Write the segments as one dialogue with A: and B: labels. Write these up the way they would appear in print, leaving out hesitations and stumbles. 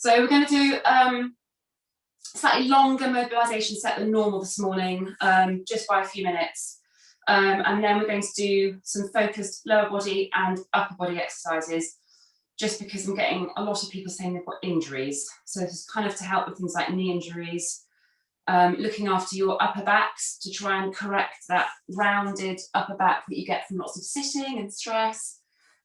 A: So we're going to do slightly longer mobilisation set than normal this morning, just by a few minutes. And then we're going to do some focused lower body and upper body exercises, just because I'm getting a lot of people saying they've got injuries. So this is kind of to help with things like knee injuries, looking after your upper backs to try and correct that rounded upper back that you get from lots of sitting and stress.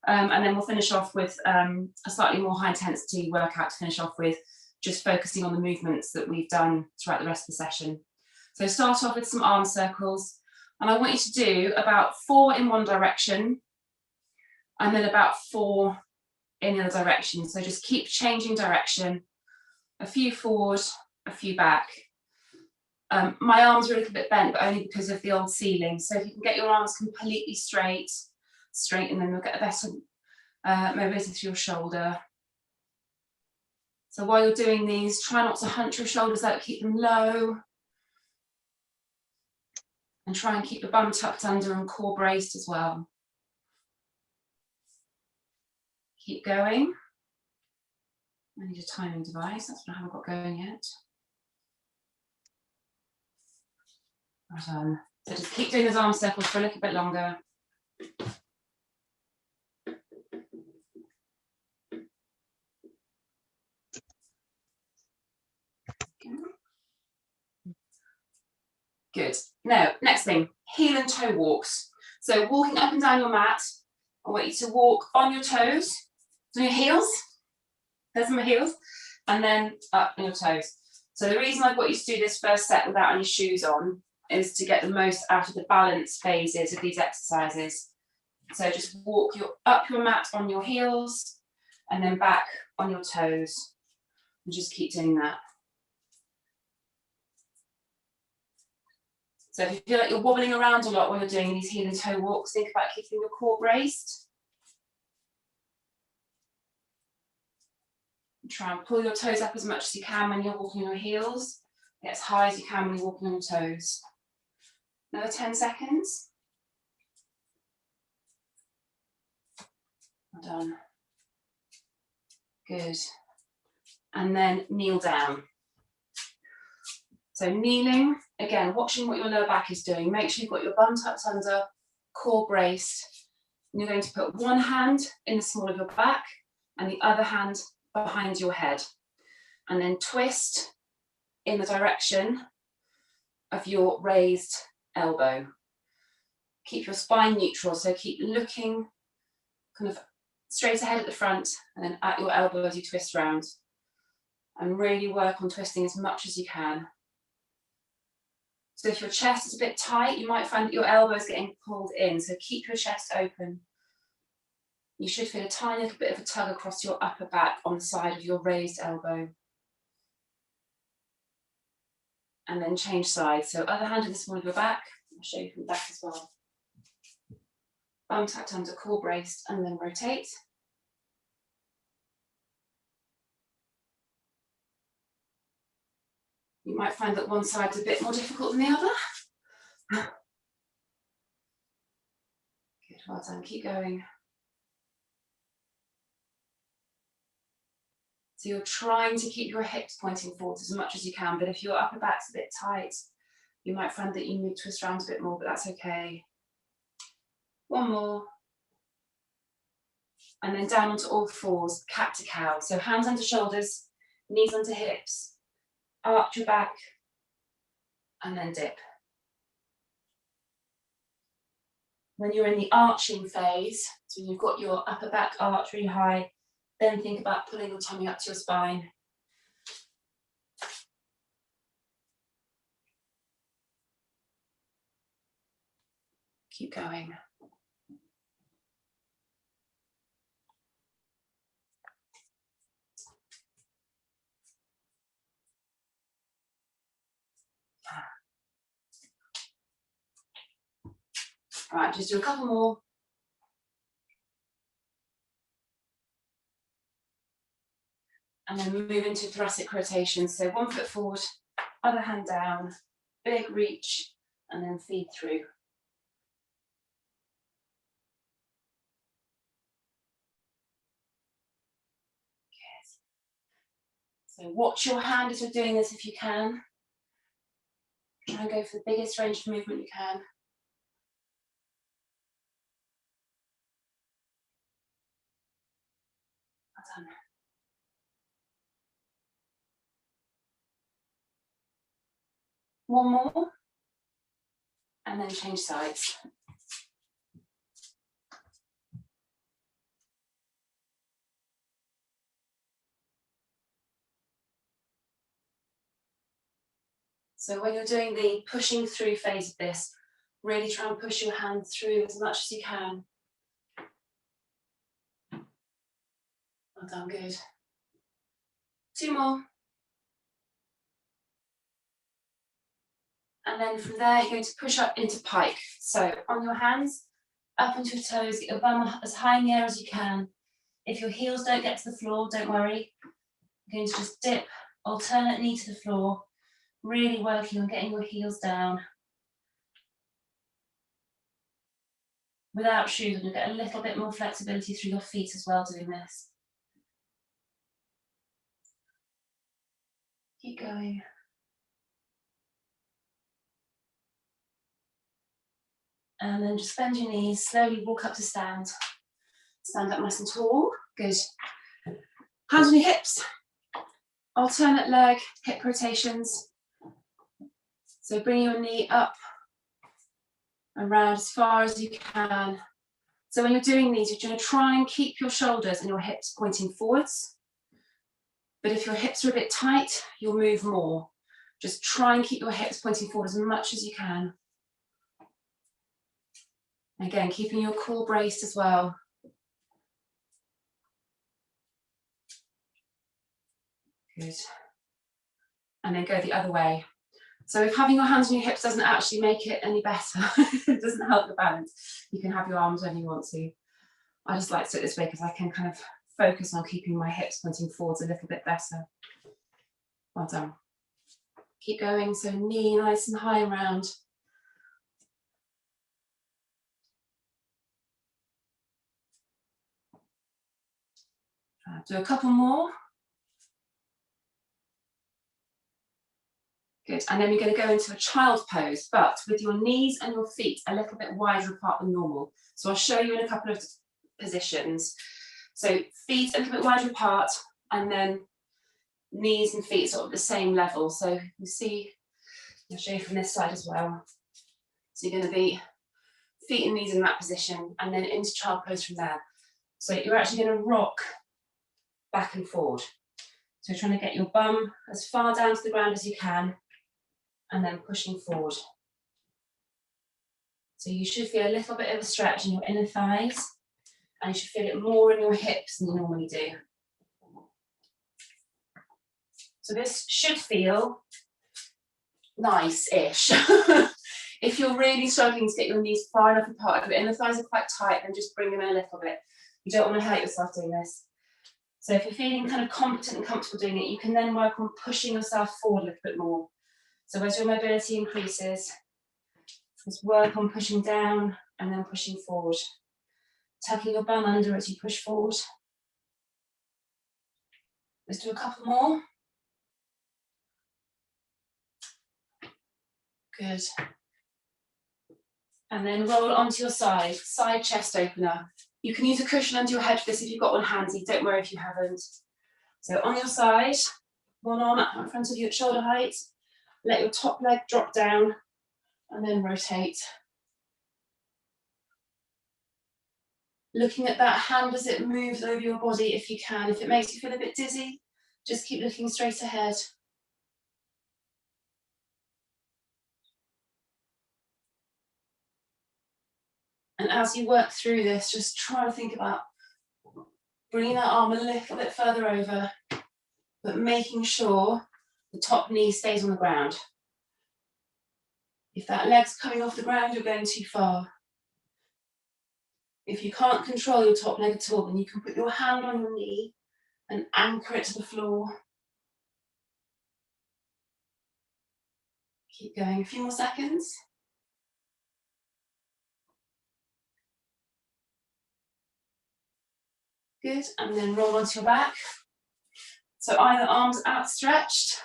A: And then we'll finish off with a slightly more high intensity workout to finish off with, just focusing on the movements that we've done throughout the rest of the session. So start off with some arm circles, and I want you to do about 4 in one direction and then about 4 in the other direction. So just keep changing direction, a few forward, a few back. My arms are a little bit bent, but only because of the old ceiling. So if you can get your arms completely straight, straighten them, you'll get a better mobility through your shoulder. So while you're doing these, try not to hunch your shoulders out, keep them low. And try and keep the bum tucked under and core braced as well. Keep going. I need a timing device, that's what I haven't got going yet. Well done. So just keep doing those arm circles for a little bit longer. Good. Now, next thing, heel and toe walks. So walking up and down your mat, I want you to walk on your toes, on your heels, there's my heels, and then up on your toes. So the reason I've got you to do this first set without any shoes on is to get the most out of the balance phases of these exercises. So just walk up your mat on your heels, and then back on your toes, and just keep doing that. So if you feel like you're wobbling around a lot when you're doing these heel and toe walks, think about keeping your core braced. And try and pull your toes up as much as you can when you're walking on your heels. Get as high as you can when you're walking on your toes. Another 10 seconds. Well done. Good. And then kneel down. So kneeling, again, watching what your lower back is doing. Make sure you've got your bum tucked under, core braced. And you're going to put one hand in the small of your back and the other hand behind your head. And then twist in the direction of your raised elbow. Keep your spine neutral, so keep looking kind of straight ahead at the front and then at your elbow as you twist round. And really work on twisting as much as you can. So if your chest is a bit tight, you might find that your elbow is getting pulled in. So keep your chest open. You should feel a tiny little bit of a tug across your upper back on the side of your raised elbow. And then change sides. So other hand in the small of your back. I'll show you from the back as well. Bum tucked under, core braced, and then rotate. You might find that one side's a bit more difficult than the other. Good, well done, keep going. So you're trying to keep your hips pointing forward as much as you can, but if your upper back's a bit tight, you might find that you need to twist around a bit more, but that's okay. One more. And then down onto all fours, cat to cow. So hands under shoulders, knees under hips, arch your back, and then dip. When you're in the arching phase, so you've got your upper back arch really high, then think about pulling your tummy up to your spine. Keep going. All right, just do a couple more. And then move into thoracic rotation. So 1 foot forward, other hand down, big reach, and then feed through. So watch your hand as you're doing this if you can. Try and go for the biggest range of movement you can. Well done. One more, and then change sides. So when you're doing the pushing through phase of this, really try and push your hand through as much as you can. Well done, good. Two more. And then from there, you're going to push up into pike. So on your hands, up onto your toes, get your bum as high in the air as you can. If your heels don't get to the floor, don't worry. You're going to just dip, alternate knee to the floor, really working on getting your heels down. Without shoes, you'll get a little bit more flexibility through your feet as well doing this. Keep going. And then just bend your knees, slowly walk up to stand. Stand up nice and tall, good. Hands on your hips. Alternate leg, hip rotations. So bring your knee up, around as far as you can. So when you're doing these, you're going to try and keep your shoulders and your hips pointing forwards. But if your hips are a bit tight, you'll move more. Just try and keep your hips pointing forward as much as you can. Again, keeping your core braced as well. Good. And then go the other way. So if having your hands on your hips doesn't actually make it any better, it doesn't help the balance, you can have your arms wherever you want to. I just like to do it this way because I can kind of focus on keeping my hips pointing forwards a little bit better. Well done. Keep going, so knee nice and high and round. Do a couple more. Good, and then we're going to go into a child pose, but with your knees and your feet a little bit wider apart than normal. So I'll show you in a couple of positions. So feet a little bit wider apart, and then knees and feet sort of the same level. So you see, I'll show you from this side as well. So you're going to be feet and knees in that position, and then into child pose from there. So you're actually going to rock back and forward. So you're trying to get your bum as far down to the ground as you can, and then pushing forward. So you should feel a little bit of a stretch in your inner thighs, and you should feel it more in your hips than you normally do. So this should feel nice-ish. If you're really struggling to get your knees far enough apart, if your inner thighs are quite tight, then just bring them in a little bit. You don't want to hurt yourself doing this. So if you're feeling kind of competent and comfortable doing it, you can then work on pushing yourself forward a little bit more. So as your mobility increases, just work on pushing down and then pushing forward. Tucking your bum under as you push forward. Let's do a couple more. Good. And then roll onto your side, side chest opener. You can use a cushion under your head for this if you've got one handy, don't worry if you haven't. So on your side, one arm up in front of you at shoulder height, let your top leg drop down and then rotate. Looking at that hand as it moves over your body if you can. If it makes you feel a bit dizzy, just keep looking straight ahead. And as you work through this, just try to think about bringing that arm a little bit further over, but making sure the top knee stays on the ground. If that leg's coming off the ground, you're going too far. If you can't control your top leg at all, then you can put your hand on your knee and anchor it to the floor. Keep going, a few more seconds. Good, and then roll onto your back. So either arms outstretched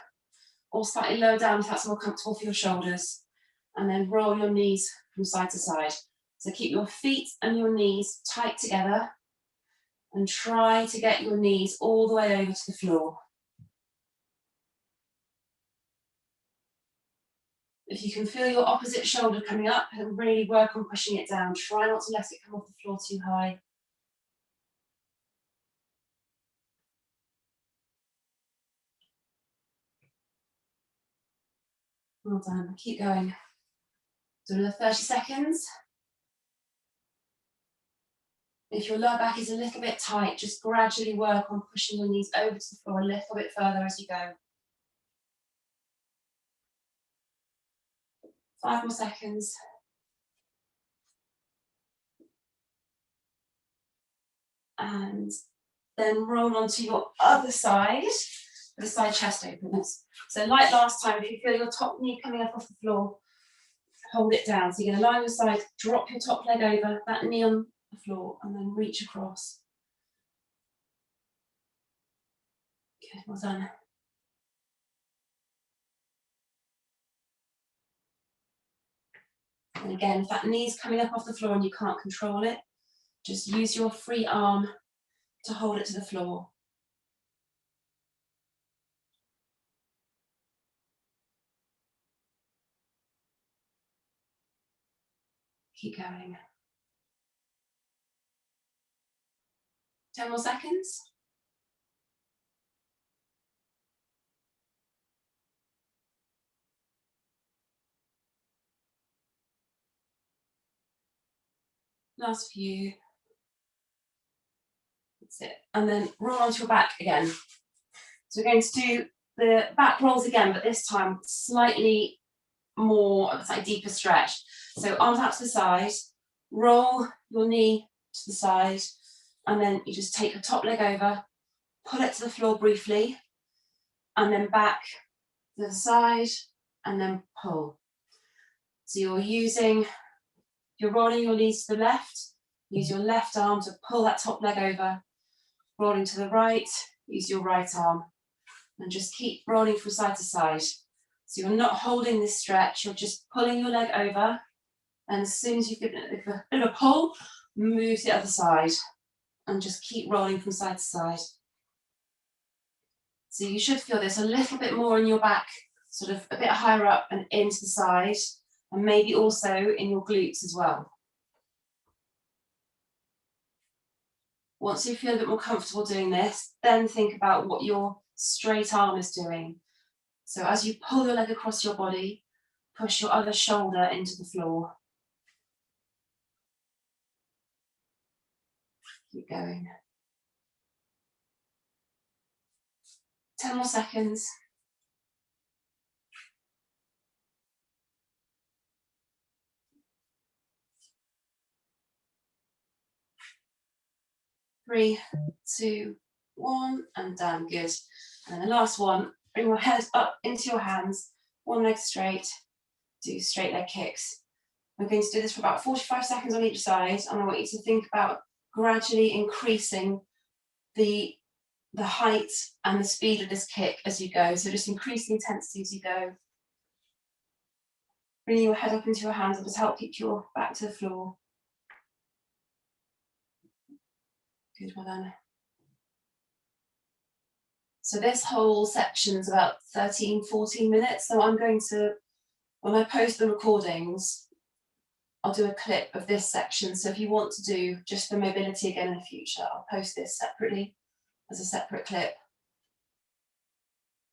A: or slightly lower down if that's more comfortable for your shoulders. And then roll your knees from side to side. So keep your feet and your knees tight together and try to get your knees all the way over to the floor. If you can feel your opposite shoulder coming up, then really work on pushing it down. Try not to let it come off the floor too high. Well done. Keep going. Do another 30 seconds. If your lower back is a little bit tight, just gradually work on pushing your knees over to the floor a little bit further as you go. 5 more seconds. And then roll onto your other side, the side chest openness. So like last time, if you feel your top knee coming up off the floor, hold it down. So you're going to lie on your side, drop your top leg over, that knee on the floor, and then reach across. Good, well done. And again, if that knee's coming up off the floor and you can't control it, just use your free arm to hold it to the floor. Keep going. 10 more seconds. Last few. That's it. And then roll onto your back again. So we're going to do the back rolls again, but this time slightly more, slightly deeper stretch. So arms out to the side, roll your knee to the side, and then you just take your top leg over, pull it to the floor briefly, and then back to the side, and then pull. So you're rolling your knees to the left, use your left arm to pull that top leg over, rolling to the right, use your right arm, and just keep rolling from side to side. So you're not holding this stretch, you're just pulling your leg over, and as soon as you've given it a bit of a pull, move to the other side, and just keep rolling from side to side. So you should feel this a little bit more in your back, sort of a bit higher up and into the side, and maybe also in your glutes as well. Once you feel a bit more comfortable doing this, then think about what your straight arm is doing. So as you pull your leg across your body, push your other shoulder into the floor. Keep going. 10 more seconds. 3, 2, 1, and done. Good. And the last one, bring your head up into your hands, one leg straight, do straight leg kicks. We're going to do this for about 45 seconds on each side, and I want you to think about gradually increasing the height and the speed of this kick as you go. So just increase the intensity as you go. Bringing your head up into your hands will just help keep your back to the floor. Good, well done. So this whole section is about 13, 14 minutes. So I'm going to, when I post the recordings, I'll do a clip of this section. So if you want to do just the mobility again in the future, I'll post this separately as a separate clip.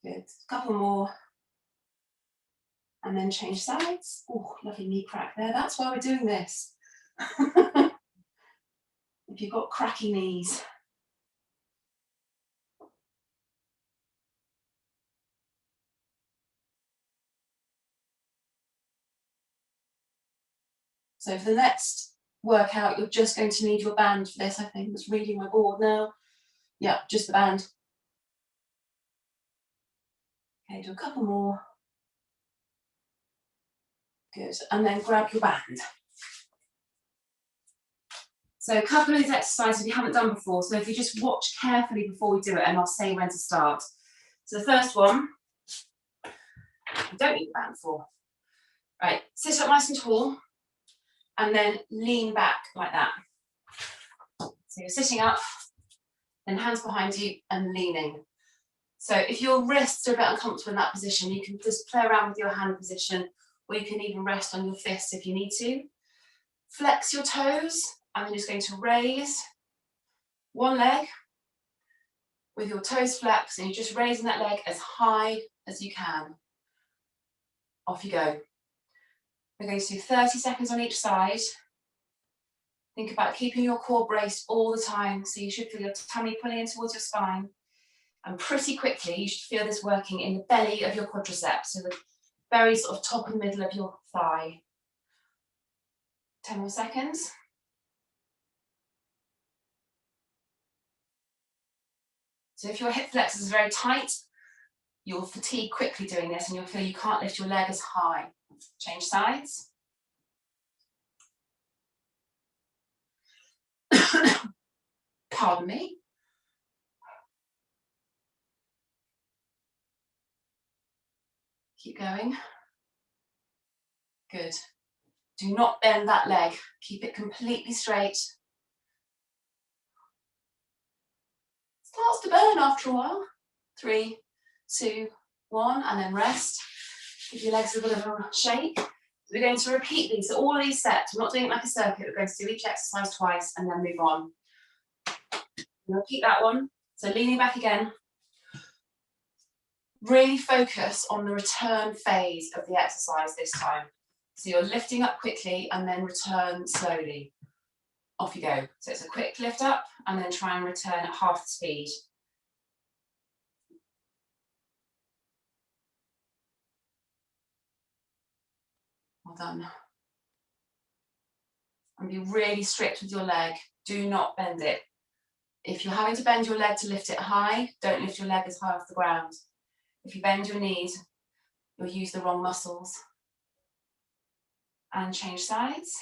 A: Good, a couple more. And then change sides. Oh, lovely knee crack there. That's why we're doing this. If you've got cracky knees. So for the next workout, you're just going to need your band for this. I think I'm just reading my board now. Yeah, just the band. Okay, do a couple more. Good, and then grab your band. So a couple of these exercises we haven't done before, so if you just watch carefully before we do it, and I'll say when to start. So the first one, you don't need the band for. Right, sit up nice and tall, and then lean back like that. So you're sitting up, then hands behind you and leaning. So if your wrists are a bit uncomfortable in that position, you can just play around with your hand position, or you can even rest on your fists if you need to. Flex your toes, and then you're just going to raise one leg with your toes flexed, and you're just raising that leg as high as you can. Off you go. We're going to do 30 seconds on each side. Think about keeping your core braced all the time, so you should feel your tummy pulling in towards your spine. And pretty quickly, you should feel this working in the belly of your quadriceps, so the very sort of top and middle of your thigh. 10 more seconds. So if your hip flexors are very tight, you'll fatigue quickly doing this, and you'll feel you can't lift your leg as high. Change sides. Pardon me. Keep going. Good. Do not bend that leg. Keep it completely straight. Starts to burn after a while. 3, 2, 1, and then rest. Give your legs a bit of a shake. So we're going to repeat these. So all of these sets, we're not doing it like a circuit. We're going to do each exercise twice and then move on. Repeat that one. So leaning back again. Really focus on the return phase of the exercise this time. So you're lifting up quickly and then return slowly. Off you go. So it's a quick lift up and then try and return at half the speed. Well done. And be really strict with your leg. Do not bend it. If you're having to bend your leg to lift it high, don't lift your leg as high off the ground. If you bend your knees, you'll use the wrong muscles. And change sides.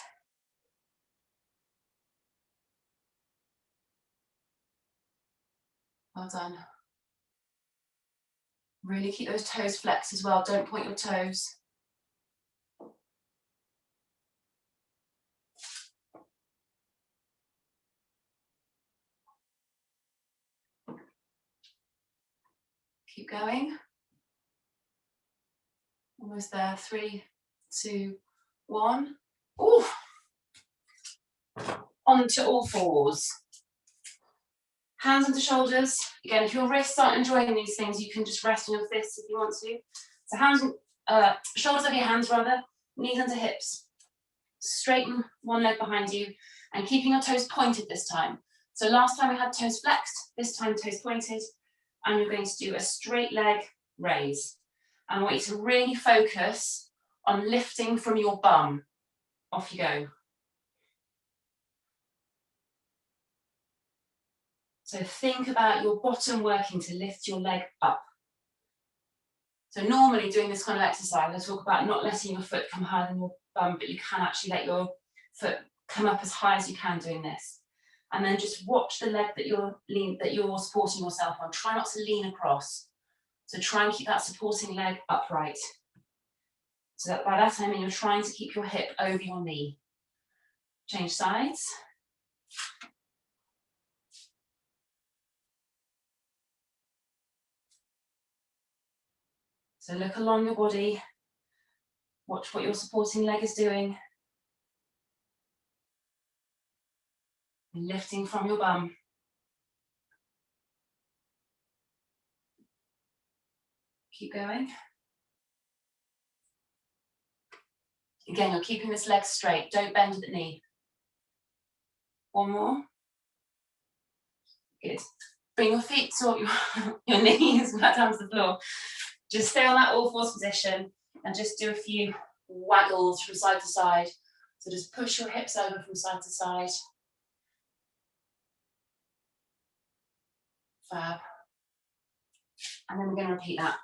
A: Well done. Really keep those toes flexed as well. Don't point your toes. Keep going. Almost there. 3, 2, 1. Ooh. Onto all fours. Hands onto shoulders. Again, if your wrists aren't enjoying these things, you can just rest on your fists if you want to. So hands, shoulders over your hands rather, knees onto hips. Straighten one leg behind you and keeping your toes pointed this time. So last time we had toes flexed, this time toes pointed, and you're going to do a straight leg raise. And I want you to really focus on lifting from your bum. Off you go. So think about your bottom working to lift your leg up. So normally doing this kind of exercise, I talk about not letting your foot come higher than your bum, but you can actually let your foot come up as high as you can doing this. And then just watch the leg that you're supporting yourself on. Try not to lean across. So try and keep that supporting leg upright. So that by that time you're trying to keep your hip over your knee. Change sides. So look along your body, watch what your supporting leg is doing. And lifting from your bum. Keep going. Again, you're keeping this leg straight, don't bend the knee. One more. Good. Bring your feet to your knees back down to the floor. Just stay on that all fours position and just do a few waggles from side to side. So just push your hips over from side to side. Fab. And then we're going to repeat that.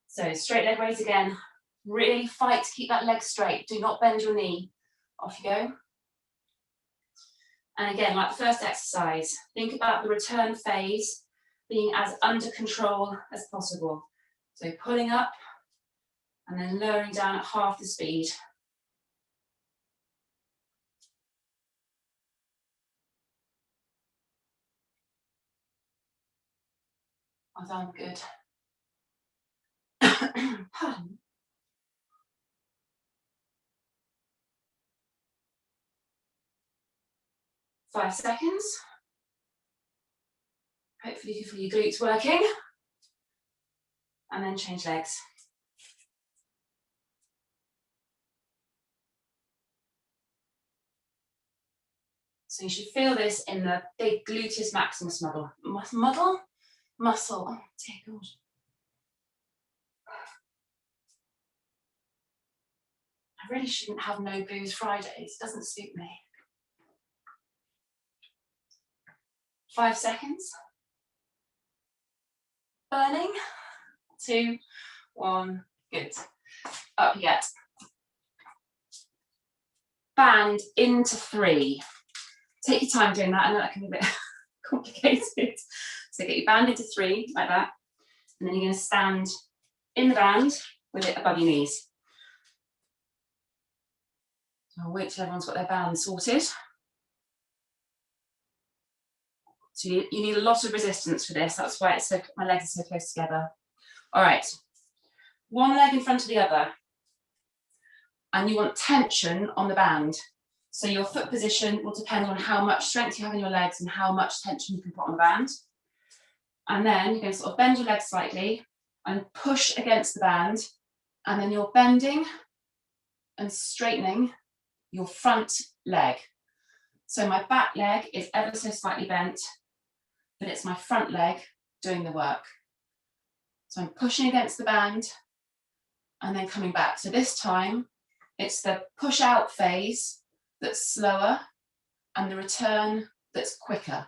A: So straight leg raise again. Really fight to keep that leg straight. Do not bend your knee. Off you go. And again, like the first exercise, think about the return phase being as under control as possible. So pulling up and then lowering down at half the speed. Well done, good. Pardon. 5 seconds. Hopefully you can feel your glutes working. And then change legs. So you should feel this in the big gluteus maximus muscle. Oh dear God. I really shouldn't have no booze Fridays. It doesn't suit me. 5 seconds. Burning. 2, 1. Good. Up yet. Band into 3. Take your time doing that. I know that can be a bit complicated. So get your band into 3 like that. And then you're going to stand in the band with it above your knees. So I'll wait till everyone's got their band sorted. So you need a lot of resistance for this. That's why it's my legs are so close together. All right. One leg in front of the other. And you want tension on the band. So your foot position will depend on how much strength you have in your legs and how much tension you can put on the band. And then you're going to sort of bend your legs slightly and push against the band. And then you're bending and straightening your front leg. So my back leg is ever so slightly bent, but it's my front leg doing the work. So I'm pushing against the band and then coming back. So this time it's the push out phase that's slower and the return that's quicker.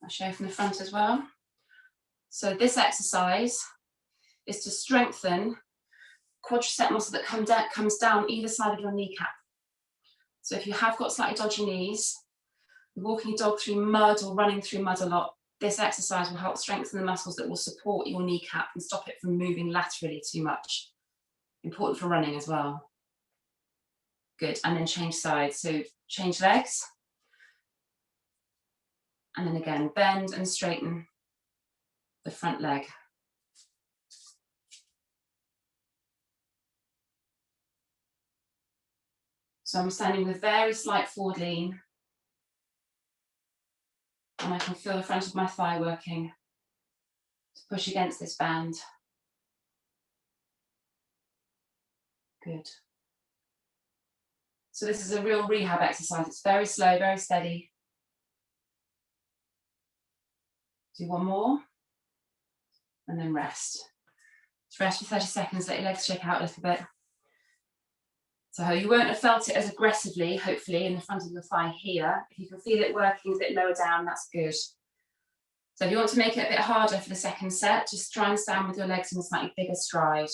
A: I'll show you from the front as well. So this exercise is to strengthen quadricep muscle that comes down either side of your kneecap. So if you have got slightly dodgy knees, walking your dog through mud or running through mud a lot, this exercise will help strengthen the muscles that will support your kneecap and stop it from moving laterally too much. Important for running as well. Good, and then change sides. So change legs. And then again, bend and straighten the front leg. So I'm standing with very slight forward lean. And I can feel the front of my thigh working to push against this band. Good. So this is a real rehab exercise. It's very slow, very steady. Do one more. And then rest. Just rest for 30 seconds, let your legs shake out a little bit. So you won't have felt it as aggressively, hopefully, in the front of your thigh here. If you can feel it working a bit lower down, that's good. So if you want to make it a bit harder for the second set, just try and stand with your legs in a slightly bigger stride.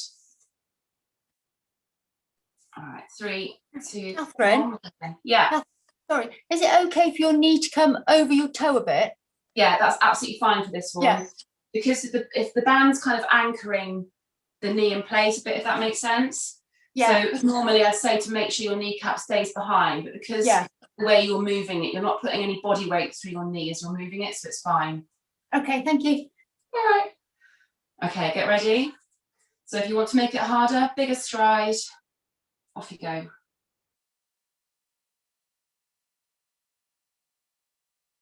A: All right, 3, 2,
B: Catherine,
A: 1. Yeah.
B: sorry, is it okay for your knee to come over your toe a bit?
A: Yeah, that's absolutely fine for this one.
B: Yeah.
A: Because if the band's kind of anchoring the knee in place a bit, if that makes sense.
B: Yeah.
A: So normally I'd say to make sure your kneecap stays behind, but because the way you're moving it, you're not putting any body weight through your knee as you're moving it, so it's fine.
B: Okay, thank you.
A: All right. Okay, get ready. So if you want to make it harder, bigger stride, off you go.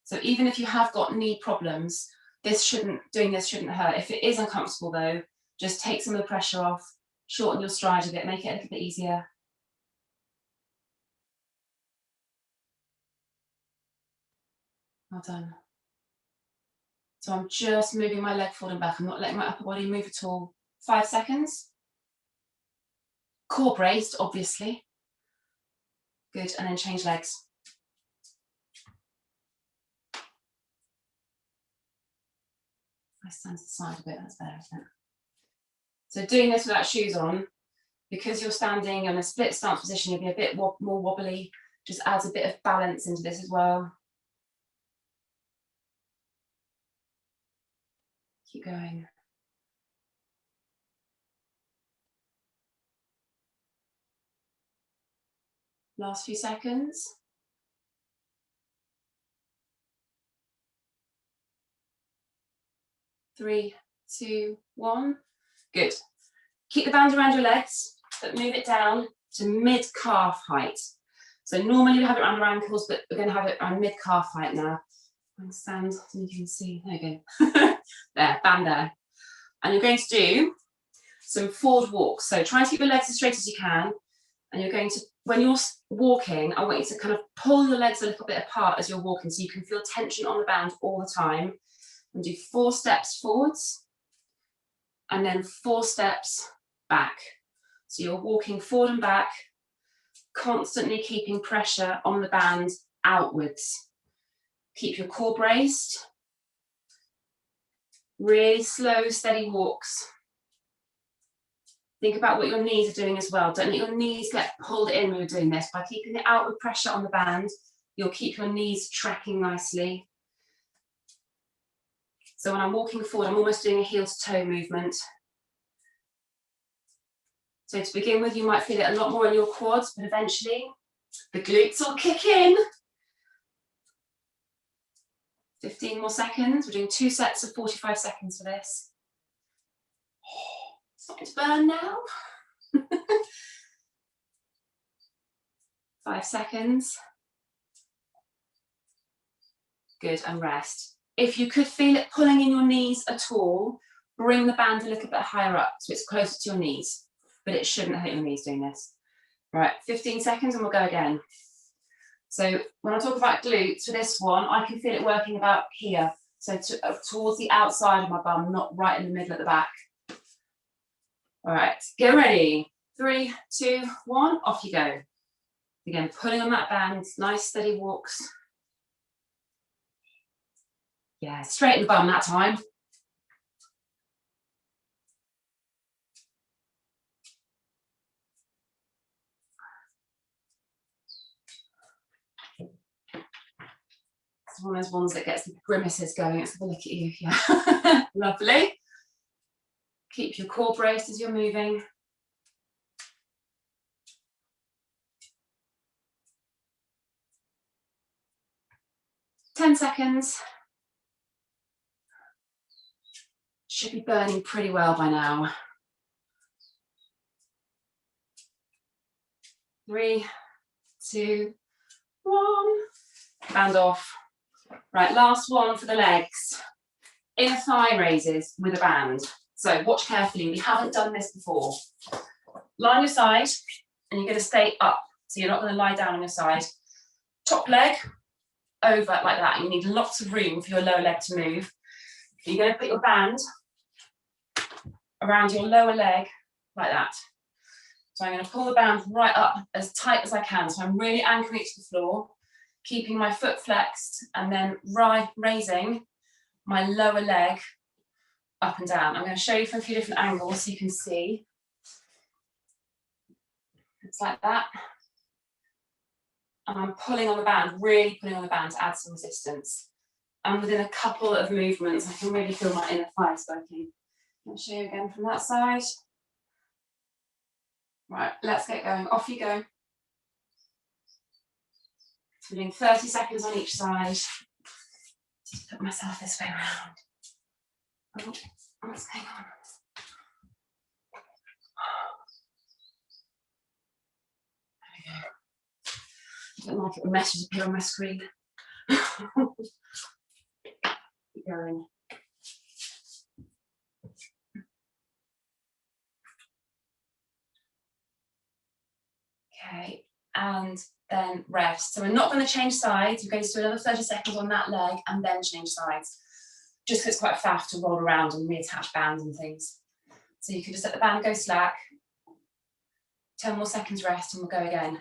A: So even if you have got knee problems, doing this shouldn't hurt. If it is uncomfortable though, just take some of the pressure off, shorten your stride a bit, make it a little bit easier. Well done. So I'm just moving my leg forward and back. I'm not letting my upper body move at all. 5 seconds. Core braced, obviously. Good, and then change legs. I stand to the side a bit, that's better, isn't it? So doing this without shoes on, Because you're standing in a split stance position, you'll be a bit more wobbly. Just adds a bit of balance into this as well. Keep going. Last few seconds. 3, 2, 1. Good. Keep the band around your legs, but move it down to mid-calf height. So normally we have it around your ankles, but we're going to have it around mid-calf height now. And stand, so you can see. There you go. There, band there. And you're going to do some forward walks. So try to keep your legs as straight as you can. And you're going to, when you're walking, I want you to kind of pull your legs a little bit apart as you're walking so you can feel tension on the band all the time. And do 4 steps forwards and then 4 steps back. So you're walking forward and back, constantly keeping pressure on the band outwards. Keep your core braced. Really slow, steady walks. Think about what your knees are doing as well. Don't let your knees get pulled in when you're doing this. By keeping the outward pressure on the band, you'll keep your knees tracking nicely. So when I'm walking forward, I'm almost doing a heel to toe movement. So to begin with, you might feel it a lot more in your quads, but eventually the glutes will kick in. 15 more seconds. We're doing 2 sets of 45 seconds for this. Starting to burn now. 5 seconds. Good, and rest. If you could feel it pulling in your knees at all, bring the band a little bit higher up so it's closer to your knees, but it shouldn't hurt your knees doing this. Right, 15 seconds and we'll go again. So when I talk about glutes for this one, I can feel it working about here. So towards the outside of my bum, not right in the middle at the back. All right, get ready. 3, 2, 1, off you go. Again, pulling on that band, nice steady walks. Yeah, straight in the bum that time. It's one of those ones that gets the grimaces going. Let's have a look at you. Yeah, lovely. Keep your core braced as you're moving. Ten seconds. Should be burning pretty well by now. 3, 2, 1. Band off. Right, last one for the legs. Inner thigh raises with a band. So watch carefully. We haven't done this before. Lie on your side, and you're going to stay up. So you're not going to lie down on your side. Top leg over like that. You need lots of room for your lower leg to move. You're going to put your band around your lower leg like that. So I'm going to pull the band right up as tight as I can. So I'm really anchoring it to the floor, keeping my foot flexed, and then raising my lower leg up and down. I'm going to show you from a few different angles so you can see. It's like that. And I'm pulling on the band, really pulling on the band to add some resistance. And within a couple of movements, I can really feel my inner thighs working. I'll show you again from that side. Right, let's get going. Off you go. So we're doing 30 seconds on each side. Just put myself this way around. Oh, what's going on? There we go. I don't like it when messages appear on my screen. Keep going. Okay, and then rest. So we're not going to change sides. We're going to do another 30 seconds on that leg and then change sides. Just because it's quite faff to roll around and reattach bands and things. So you can just let the band go slack. 10 more seconds rest and we'll go again.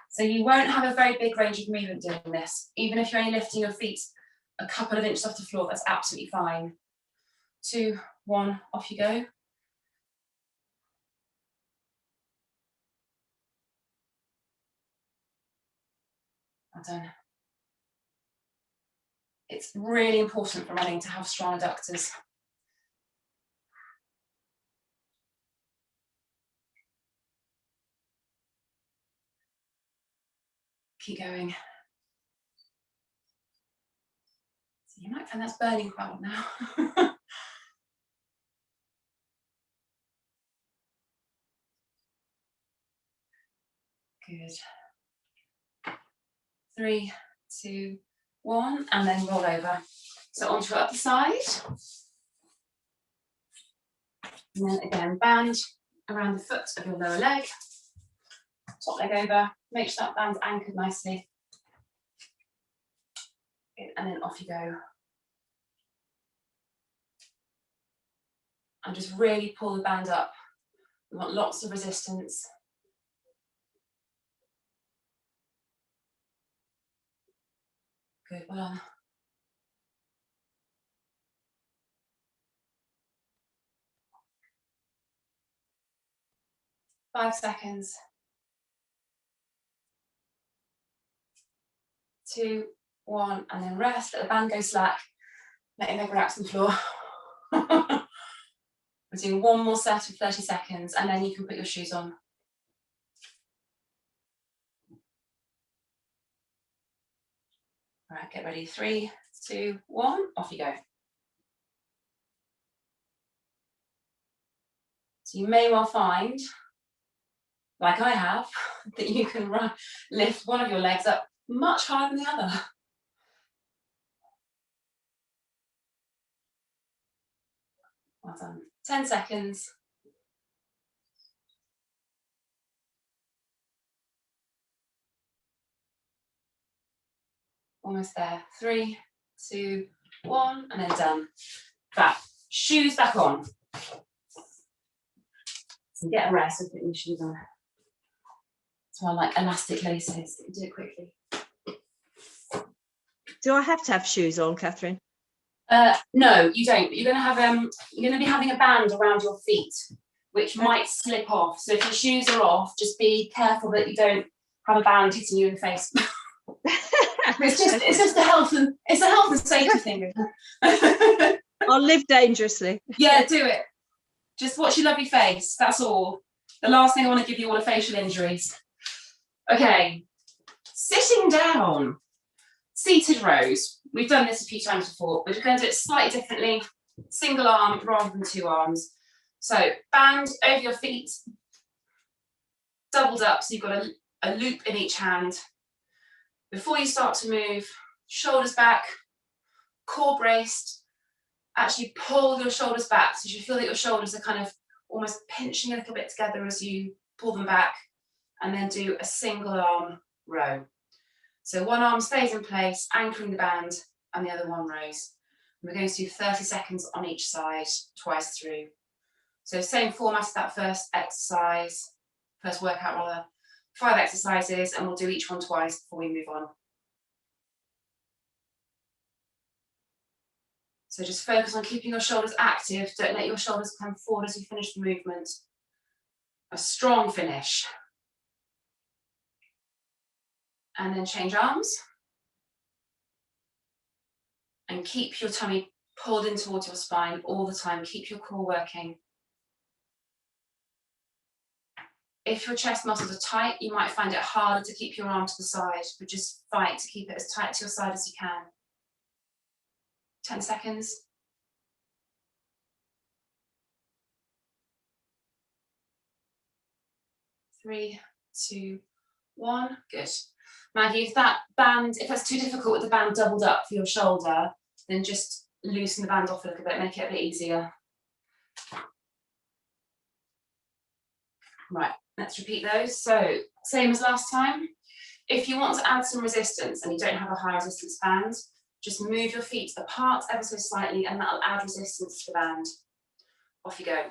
A: So you won't have a very big range of movement doing this. Even if you're only lifting your feet a couple of inches off the floor, that's absolutely fine. 2, 1, off you go. Well done. It's really important for running to have strong adductors. Keep going. So you might find that's burning quite well now. Good. 3, 2, 1, and then roll over. So onto your other side. And then again, band around the foot of your lower leg. Top leg over. Make sure that band's anchored nicely. Good. And then off you go. And just really pull the band up. We want lots of resistance. Good, well done. 5 seconds. 2, 1, and then rest. Let the band go slack. Let your leg relax on the floor. We're doing one more set of 30 seconds, and then you can put your shoes on. All right, get ready. 3, 2, 1, off you go. So you may well find, like I have, that you can lift one of your legs up much higher than the other. Well done. 10 seconds. Almost there. 3, 2, 1, and then done. Back. Shoes back on. So get a rest with putting your shoes on. So I like elastic laces. Do it quickly.
C: Do I have to have shoes on, Catherine?
A: No, you don't. You're going to be having a band around your feet, which might slip off. So if your shoes are off, just be careful that you don't have a band hitting you in the face. it's just a health and safety thing.
C: I'll live dangerously.
A: Yeah, do it. Just watch your lovely face. That's all. The last thing I want to give you all are facial injuries. Okay, sitting down. Seated rows. We've done this a few times before, but we're going to do it slightly differently. Single arm rather than 2 arms. So band over your feet, doubled up, so you've got a loop in each hand. Before you start to move, shoulders back, core braced. Actually pull your shoulders back, so you feel that your shoulders are kind of almost pinching a little bit together as you pull them back, and then do a single arm row. So one arm stays in place, anchoring the band, and the other one rows. And we're going to do 30 seconds on each side, twice through. So same format as that first workout rather. 5 exercises, and we'll do each one twice before we move on. So just focus on keeping your shoulders active. Don't let your shoulders come forward as you finish the movement. A strong finish. And then change arms. And keep your tummy pulled in towards your spine all the time. Keep your core working. If your chest muscles are tight, you might find it harder to keep your arm to the side, but just fight to keep it as tight to your side as you can. 10 seconds. 3, 2, 1. Good. Maggie, if that's too difficult with the band doubled up for your shoulder, then just loosen the band off a little bit, make it a bit easier. Right, let's repeat those. So, same as last time. If you want to add some resistance and you don't have a high resistance band, just move your feet apart ever so slightly, and that'll add resistance to the band. Off you go.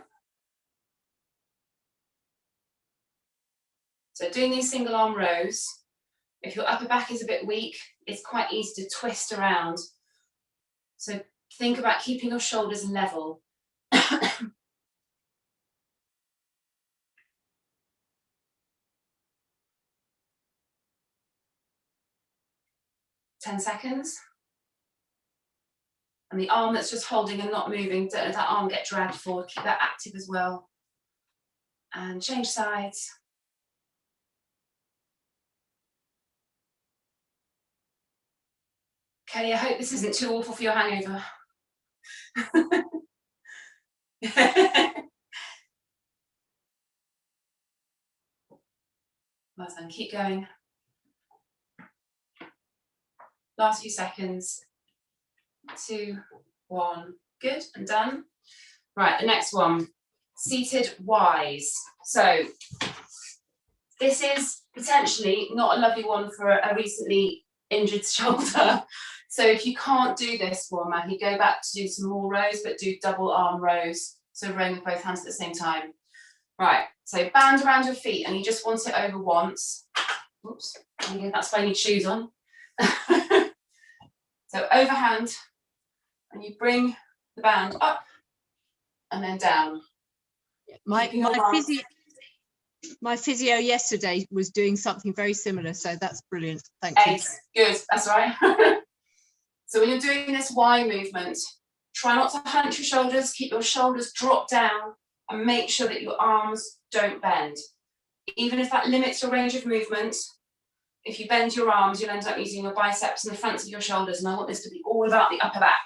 A: So doing these single arm rows, if your upper back is a bit weak, it's quite easy to twist around. So think about keeping your shoulders level. 10 seconds. And the arm that's just holding and not moving, don't let that arm get dragged forward. Keep that active as well. And change sides. Kelly, I hope this isn't too awful for your hangover. Well done, keep going. Last few seconds. 2, 1, good, and done. Right, the next one, seated Ys. So this is potentially not a lovely one for a recently injured shoulder. So if you can't do this one, Maggie, go back to do some more rows, but do double arm rows. So rowing with both hands at the same time. Right, so band around your feet, and you just want it over once. Oops, that's why you need shoes on. So overhand, and you bring the band up and then down.
C: My physio yesterday was doing something very similar, so that's brilliant. Thank you.
A: Good, that's right. So when you're doing this Y movement, try not to hunch your shoulders, keep your shoulders dropped down, and make sure that your arms don't bend. Even if that limits your range of movement, if you bend your arms, you'll end up using your biceps and the fronts of your shoulders, and I want this to be all about the upper back.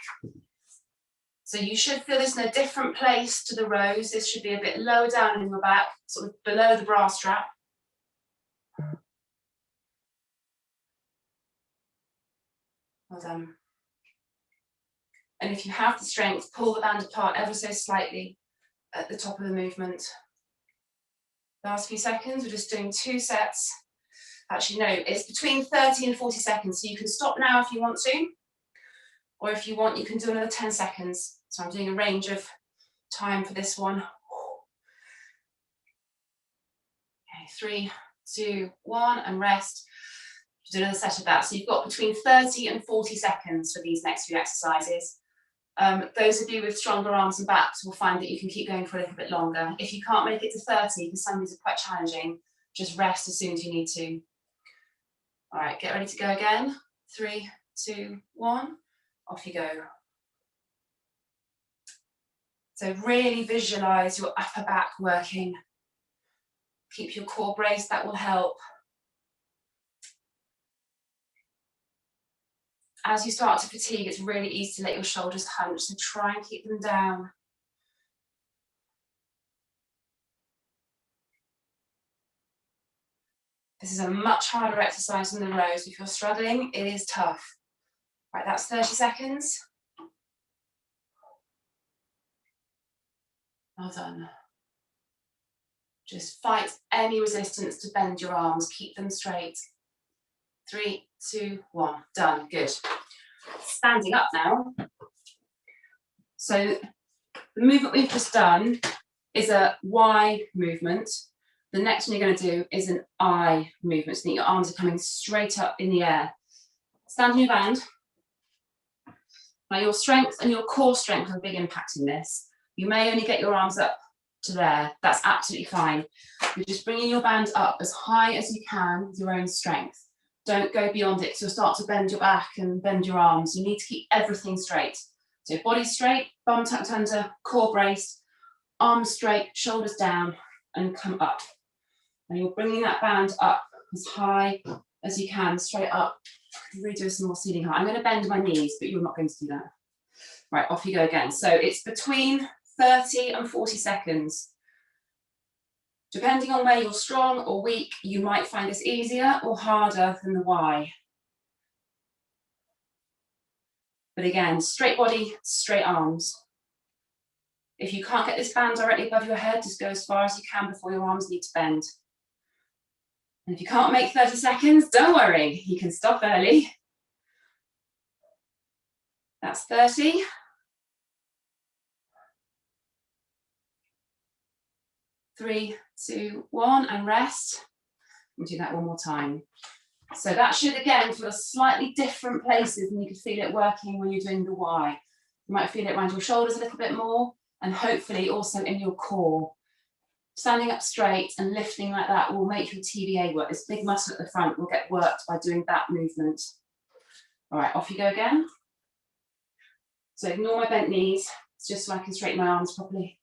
A: So you should feel this in a different place to the rows. This should be a bit lower down in your back, sort of below the bra strap. Well done. And if you have the strength, pull the band apart ever so slightly at the top of the movement. Last few seconds, we're just doing 2 sets. Actually, no, it's between 30 and 40 seconds. So you can stop now if you want to, or if you want, you can do another 10 seconds. So I'm doing a range of time for this one. Okay, 3, 2, 1, and rest. Do another set of that. So you've got between 30 and 40 seconds for these next few exercises. Those of you with stronger arms and backs will find that you can keep going for a little bit longer. If you can't make it to 30, because some of these are quite challenging, just rest as soon as you need to. All right, get ready to go again. 3, 2, 1, off you go. So really visualize your upper back working. Keep your core braced, that will help. As you start to fatigue, it's really easy to let your shoulders hunch, so try and keep them down. This is a much harder exercise than the rows. If you're struggling, it is tough. Right, that's 30 seconds. Well done. Just fight any resistance to bend your arms. Keep them straight. 3, 2, 1. Done. Good. Standing up now. So the movement we've just done is a Y movement. The next one you're going to do is an I movement. So your arms are coming straight up in the air. Stand on your band. Now your strength and your core strength have a big impact in this. You may only get your arms up to there. That's absolutely fine. You're just bringing your band up as high as you can with your own strength. Don't go beyond it, because you'll start to bend your back and bend your arms. You need to keep everything straight. So body straight, bum tucked under, core braced, arms straight, shoulders down, and come up. And you're bringing that band up as high as you can, straight up. Redo some more seating height. I'm going to bend my knees, but you're not going to do that. Right, off you go again. So it's between 30 and 40 seconds. Depending on where you're strong or weak, you might find this easier or harder than the Y. But again, straight body, straight arms. If you can't get this band directly above your head, just go as far as you can before your arms need to bend. And if you can't make 30 seconds, don't worry, you can stop early. That's 30. Three, 2, 1, and rest. And do that one more time. So that should again feel slightly different places than you could feel it working when you're doing the Y. You might feel it around your shoulders a little bit more, and hopefully also in your core. Standing up straight and lifting like that will make your TBA work. This big muscle at the front will get worked by doing that movement. All right, off you go again. So ignore my bent knees, it's just so I can straighten my arms properly.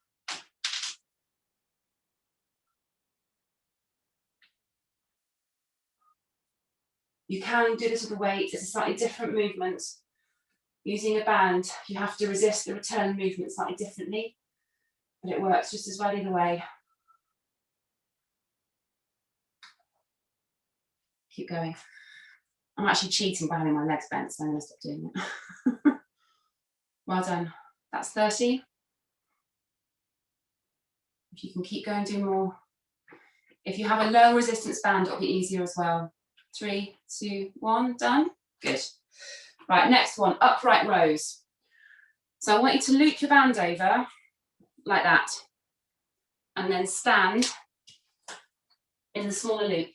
A: You can do this with a weight, it's a slightly different movement. Using a band, you have to resist the return movement slightly differently, but it works just as well either way. Keep going. I'm actually cheating by having my legs bent, so I'm going to stop doing it. Well done. That's 30. If you can keep going, do more. If you have a low resistance band, it'll be easier as well. 3, 2, 1, done. Good. Right, next one, upright rows. So I want you to loop your band over like that, and then stand in the smaller loop.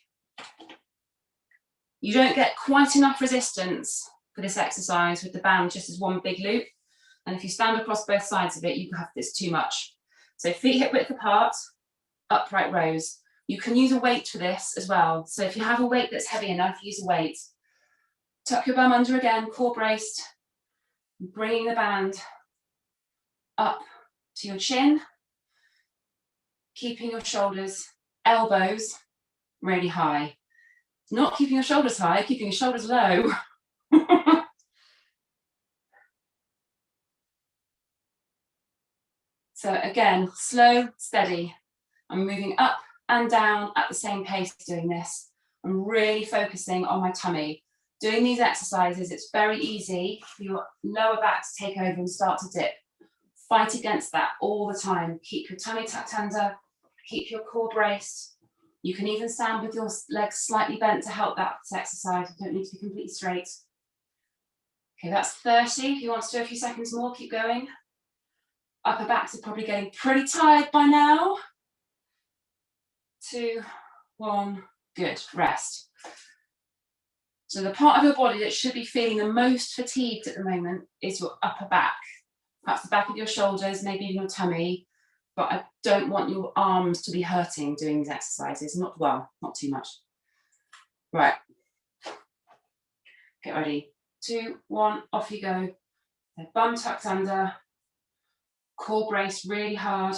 A: You don't get quite enough resistance for this exercise with the band just as one big loop. And if you stand across both sides of it, you have this too much. So feet hip width apart, upright rows. You can use a weight for this as well. So if you have a weight that's heavy enough, use a weight. Tuck your bum under again, core braced, bringing the band up to your chin, keeping your shoulders, elbows really high. Not keeping your shoulders high, keeping your shoulders low. So again, slow, steady. I'm moving up and down at the same pace doing this. I'm really focusing on my tummy. Doing these exercises, it's very easy for your lower back to take over and start to dip. Fight against that all the time. Keep your tummy tucked under, keep your core braced. You can even stand with your legs slightly bent to help that exercise. You don't need to be completely straight. Okay, that's 30. If you want to do a few seconds more, keep going. Upper backs are probably getting pretty tired by now. 2, 1, good, rest. So the part of your body that should be feeling the most fatigued at the moment is your upper back. Perhaps the back of your shoulders, maybe even your tummy, but I don't want your arms to be hurting doing these exercises. Not well, not too much. Right, get ready. 2, 1, off you go. The bum tucked under, core brace really hard.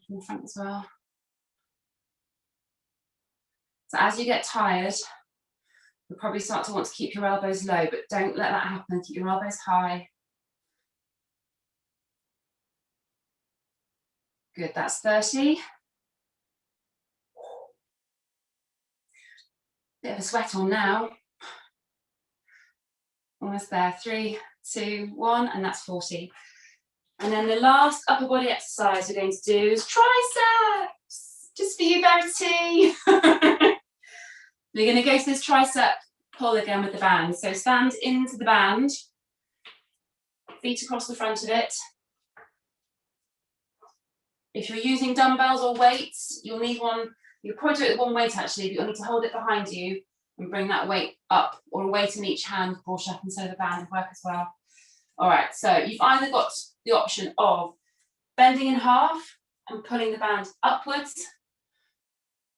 A: In front as well. So as you get tired, you'll probably start to want to keep your elbows low, but don't let that happen. Keep your elbows high. Good, that's 30. Bit of a sweat on now. Almost there. 3, 2, 1, and that's 40. And then the last upper body exercise we're going to do is triceps. Just for you, Verity. We're going to go to this tricep pull again with the band. So stand into the band, feet across the front of it. If you're using dumbbells or weights, you'll need one. You'll probably do it with one weight actually, but you'll need to hold it behind you and bring that weight up, or a weight in each hand, push up instead of the band would work as well. All right, so you've either got the option of bending in half and pulling the band upwards.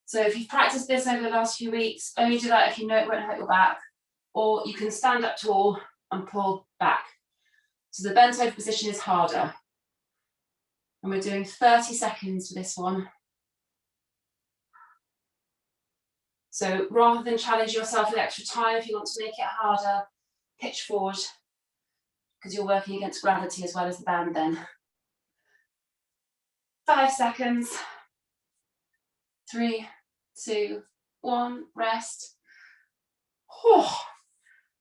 A: So if you've practiced this over the last few weeks, only do that if you know it won't hurt your back, or you can stand up tall and pull back. So the bent over position is harder. And we're doing 30 seconds for this one. So rather than challenge yourself with extra time, if you want to make it harder, pitch forward, because you're working against gravity as well as the band then. 5 seconds. 3, 2, 1, rest. Oh.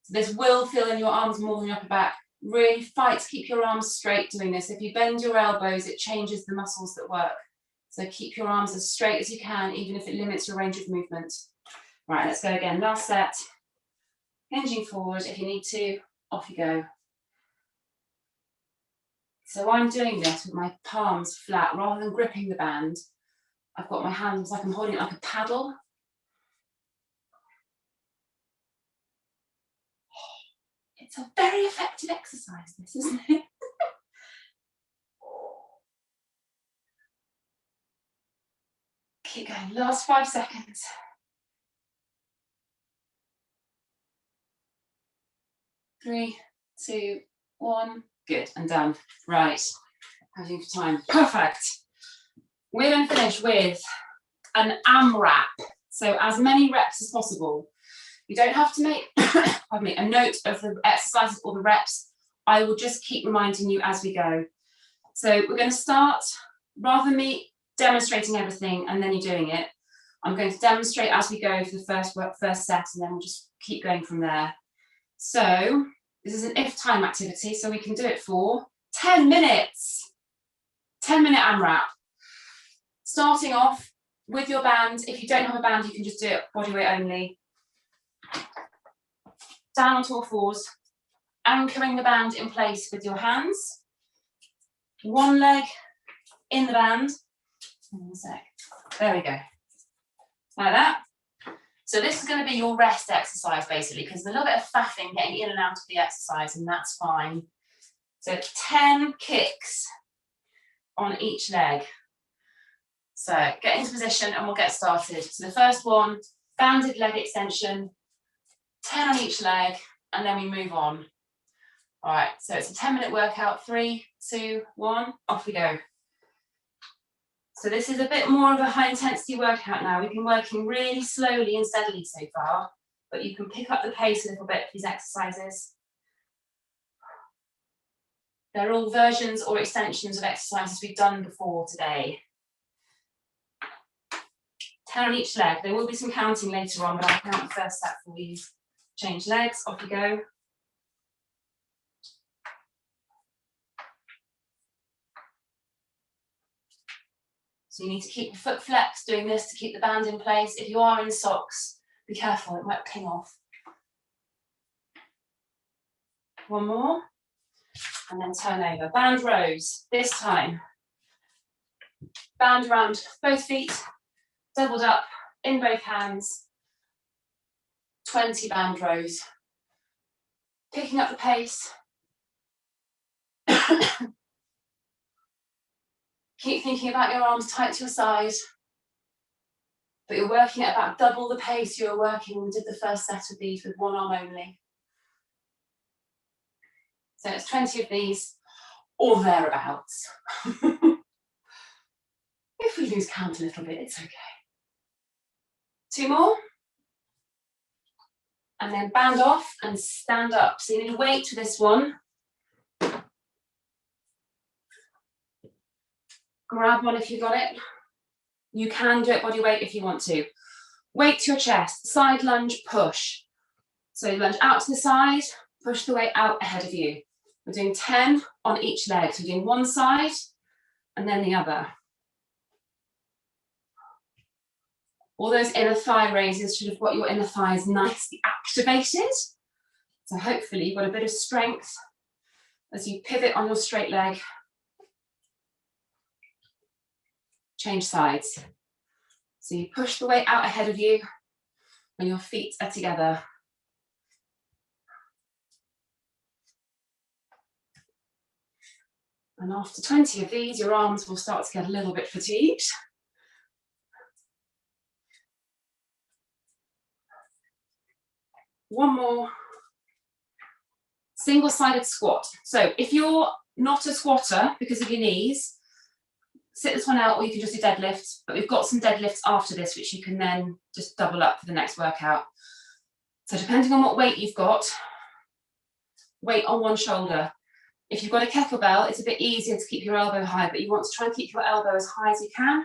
A: So this will feel in your arms more than your upper back. Really fight to keep your arms straight doing this. If you bend your elbows, it changes the muscles that work. So keep your arms as straight as you can, even if it limits your range of movement. Right, let's go again. Last set. Hinging forward. If you need to, off you go. So I'm doing this with my palms flat. Rather than gripping the band, I've got my hands like I'm holding it like a paddle. It's a very effective exercise, this, isn't it? Keep going, last 5 seconds. 3, 2, 1, good, and done. Right, having for time, perfect. We're going to finish with an AMRAP, so as many reps as possible. You don't have to make pardon me, a note of the exercises or the reps. I will just keep reminding you as we go. So we're going to start, rather than me demonstrating everything and then you doing it, I'm going to demonstrate as we go for the first set, and then we'll just keep going from there. So this is an if time activity, so we can do it for 10 minutes. 10-minute AMRAP. Starting off with your band. If you don't have a band, you can just do it body weight only. Down onto all fours, anchoring the band in place with your hands. One leg in the band. One sec. There we go. Like that. So this is going to be your rest exercise basically, because there's a little bit of faffing getting in and out of the exercise, and that's fine. So 10 kicks on each leg. So get into position and we'll get started. So the first one, banded leg extension, 10 on each leg, and then we move on. All right, so it's a 10-minute workout. 3, 2, 1, off we go. So this is a bit more of a high intensity workout now. We've been working really slowly and steadily so far, but you can pick up the pace a little bit for these exercises. They're all versions or extensions of exercises we've done before today. 10 on each leg. There will be some counting later on, but I'll count the first set for you. Change legs, off you go. So you need to keep your foot flexed doing this to keep the band in place. If you are in socks, be careful, it might ping off. One more, and then turn over. Band rows, this time. Band around both feet, doubled up in both hands. 20 band rows. Picking up the pace. Keep thinking about your arms tight to your side, but you're working at about double the pace you were working when we did the first set of these with one arm only. So it's 20 of these, or thereabouts. If we lose count a little bit, it's okay. 2 more. And then band off and stand up. So you need weight for this one. Grab one if you've got it. You can do it body weight if you want to. Weight to your chest, side lunge, push. So you lunge out to the side, push the weight out ahead of you. We're doing 10 on each leg. So we're doing one side and then the other. All those inner thigh raises should have got your inner thighs nicely activated. So hopefully you've got a bit of strength as you pivot on your straight leg. Change sides. So you push the weight out ahead of you when your feet are together. And after 20 of these, your arms will start to get a little bit fatigued. One more. Single-sided squat. So if you're not a squatter because of your knees, sit this one out, or you can just do deadlifts, but we've got some deadlifts after this, which you can then just double up for the next workout. So depending on what weight you've got, weight on one shoulder. If you've got a kettlebell, it's a bit easier to keep your elbow high, but you want to try and keep your elbow as high as you can.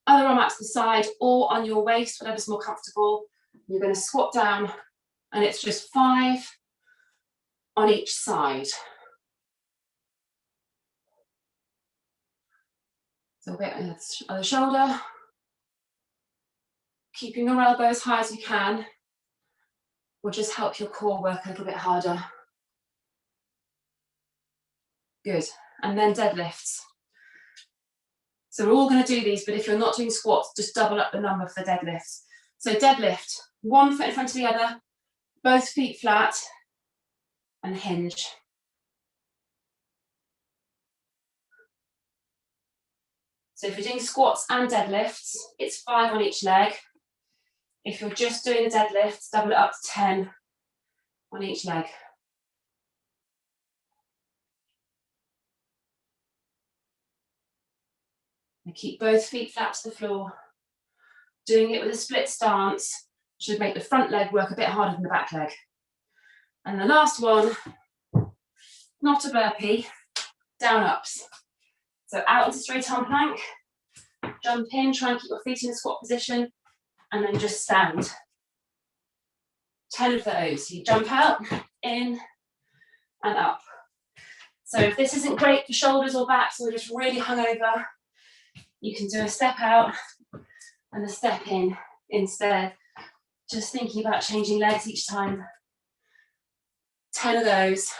A: Other arm out to the side or on your waist, whatever's more comfortable. You're going to squat down, and it's just 5 on each side. So weight on the other shoulder. Keeping your elbow as high as you can will just help your core work a little bit harder. Good. And then deadlifts. So we're all going to do these, but if you're not doing squats, just double up the number for deadlifts. So deadlift, one foot in front of the other, both feet flat, and hinge. So if you're doing squats and deadlifts, it's 5 on each leg. If you're just doing the deadlifts, double it up to 10 on each leg. And keep both feet flat to the floor. Doing it with a split stance should make the front leg work a bit harder than the back leg. And the last one, not a burpee, down ups. So out into straight arm plank, jump in, try and keep your feet in a squat position, and then just stand. 10 of those. So you jump out, in, and up. So if this isn't great for shoulders or backs, or you're just really hungover, you can do a step out and a step in instead. Just thinking about changing legs each time. 10 of those.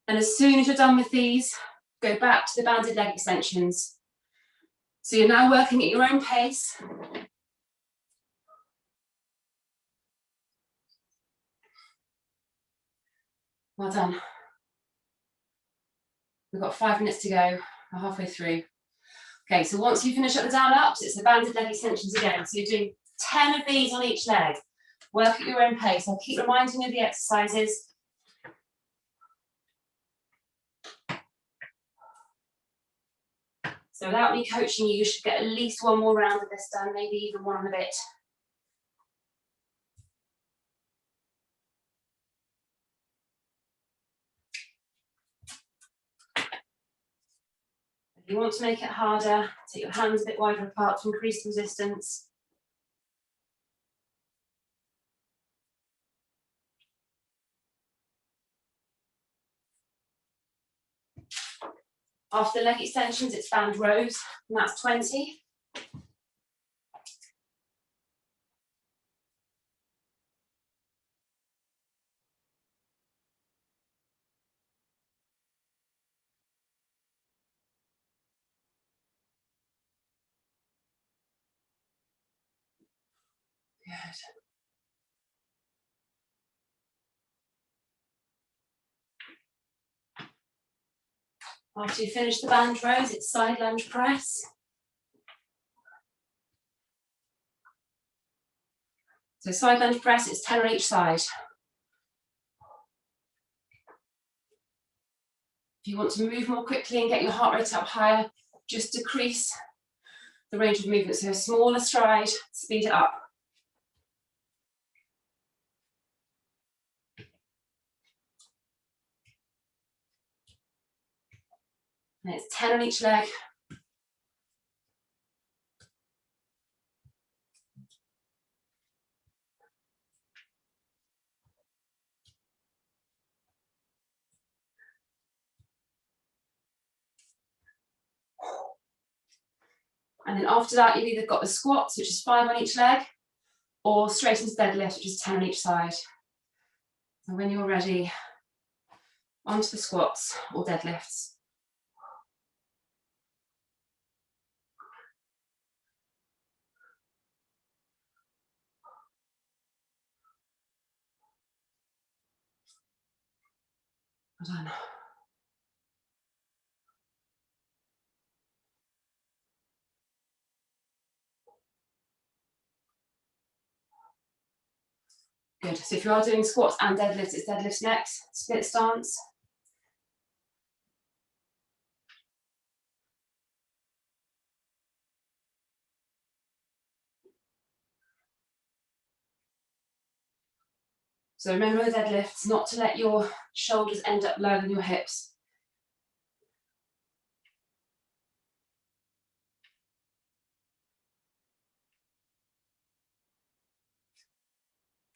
A: And as soon as you're done with these, go back to the banded leg extensions. So you're now working at your own pace. Well done. We've got 5 minutes to go. We're halfway through. Okay, so once you finish up the down ups, it's the banded leg extensions again. So you're doing 10 of these on each leg. Work at your own pace. I'll keep reminding you of the exercises. So without me coaching you, you should get at least one more round of this done, maybe even one and a bit. If you want to make it harder, take your hands a bit wider apart to increase the resistance. After leg extensions, it's band rows, and that's 20. Good. After you finish the band rows, it's side lunge press. So side lunge press, it's 10 on each side. If you want to move more quickly and get your heart rate up higher, just decrease the range of movement. So a smaller stride, speed it up. And it's 10 on each leg. And then after that, you've either got the squats, which is 5 on each leg, or straight into deadlift, which is 10 on each side. So when you're ready, onto the squats or deadlifts. Well done. Good. So if you are doing squats and deadlifts, it's deadlifts next. Split stance. So remember the deadlifts, not to let your shoulders end up lower than your hips.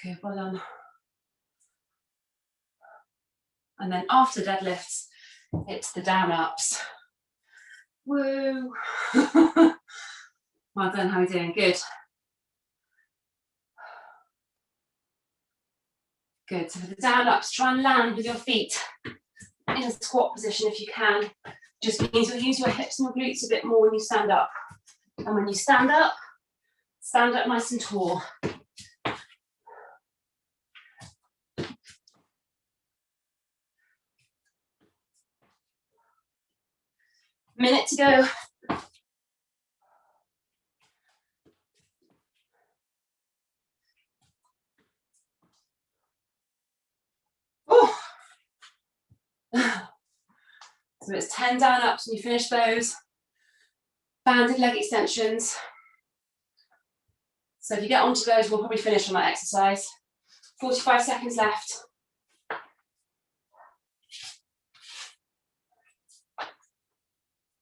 A: Okay, well done. And then after deadlifts, it's the down ups. Woo! Well done, how are we doing? Good. Good, so for the down ups, try and land with your feet in a squat position if you can. Just means you'll use your hips and your glutes a bit more when you stand up. And when you stand up nice and tall. Minute to go. So it's 10 down ups, and you finish those. Banded leg extensions. So if you get onto those, we'll probably finish on that exercise. 45 seconds left.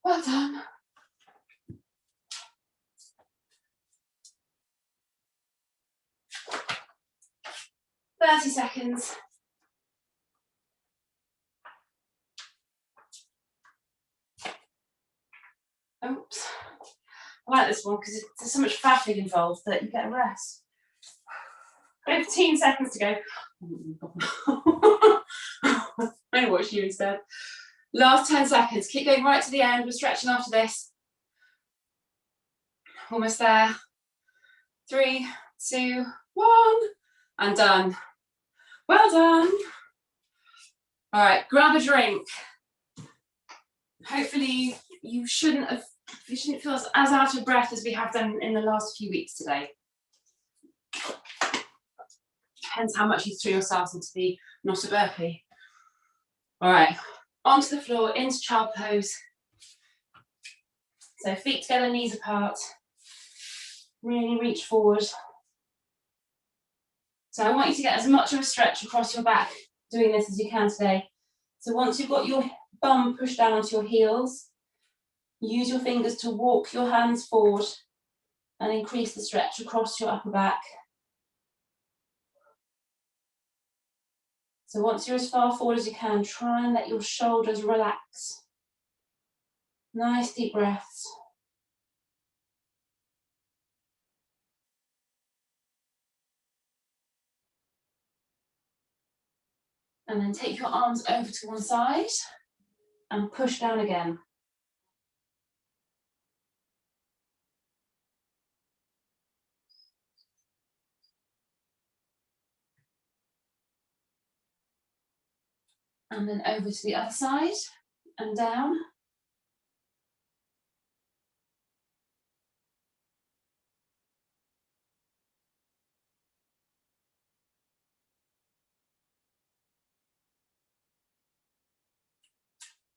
A: Well done. "30 seconds. Oops. I like this one because there's so much faffing involved that you get a rest. 15 seconds to go. I'm going to watch you instead. Last 10 seconds. Keep going right to the end. We're stretching after this. Almost there. 3, 2, 1. And done. Well done. All right, grab a drink. Hopefully you shouldn't feel as out of breath as we have done in the last few weeks today. Depends how much you threw yourselves into the not a burpee. All right, onto the floor, into child pose. So feet together, knees apart. Really reach forward. So I want you to get as much of a stretch across your back doing this as you can today. So once you've got your bum pushed down onto your heels, use your fingers to walk your hands forward and increase the stretch across your upper back. So once you're as far forward as you can, try and let your shoulders relax. Nice deep breaths. And then take your arms over to one side and push down again. And then over to the other side and down.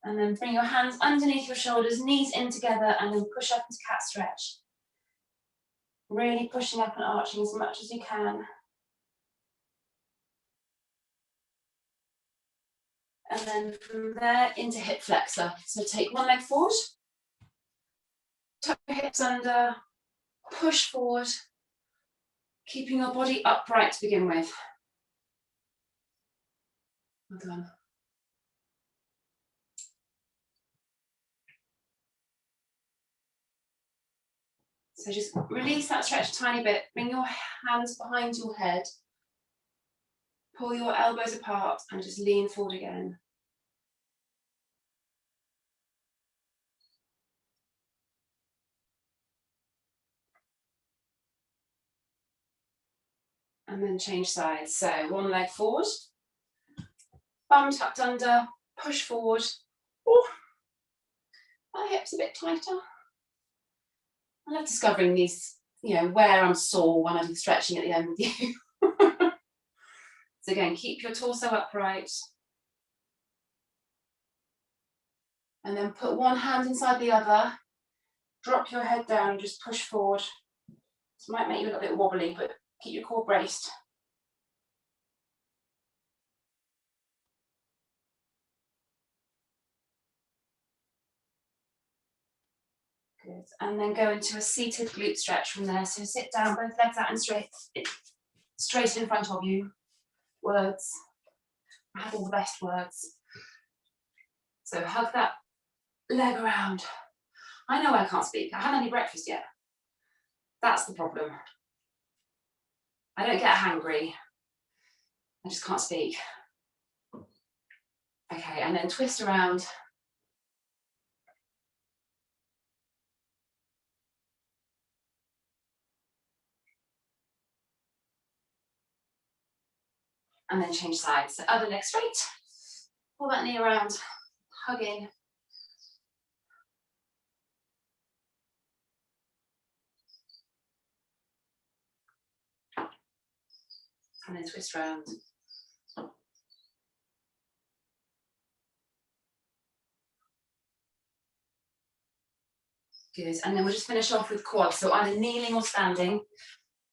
A: And then bring your hands underneath your shoulders, knees in together, and then push up into cat stretch. Really pushing up and arching as much as you can. And then from there into hip flexor. So take one leg forward, tuck your hips under, push forward, keeping your body upright to begin with. Well done. So just release that stretch a tiny bit. Bring your hands behind your head. Pull your elbows apart and just lean forward again. And then change sides. So one leg forward, bum tucked under, push forward. Ooh, my hip's a bit tighter. I love discovering these, where I'm sore when I do stretching at the end with you. So again, keep your torso upright. And then put one hand inside the other. Drop your head down and just push forward. This might make you a little bit wobbly, but keep your core braced. Good. And then go into a seated glute stretch from there. So sit down, both legs out and straight in front of you. Words. I have all the best words. So hug that leg around. I know I can't speak. I haven't had any breakfast yet. That's the problem. I don't get hangry. I just can't speak. Okay, and then twist around. And then change sides. So other leg straight. Pull that knee around. Hug in. And then twist around. Good. And then we'll just finish off with quads. So either kneeling or standing.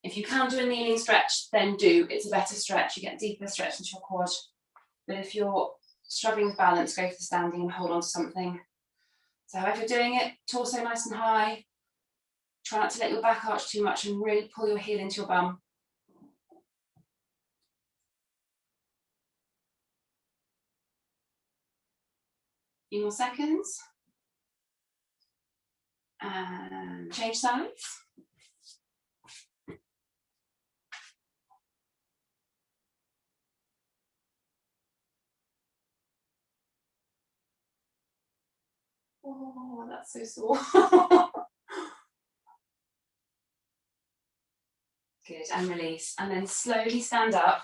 A: If you can do a kneeling stretch, then do. It's a better stretch. You get deeper stretch into your quad. But if you're struggling with balance, go for the standing and hold on to something. So however you're doing it, torso nice and high. Try not to let your back arch too much and really pull your heel into your bum. Few more seconds. And change sides. Oh, that's so sore. Good, and release. And then slowly stand up.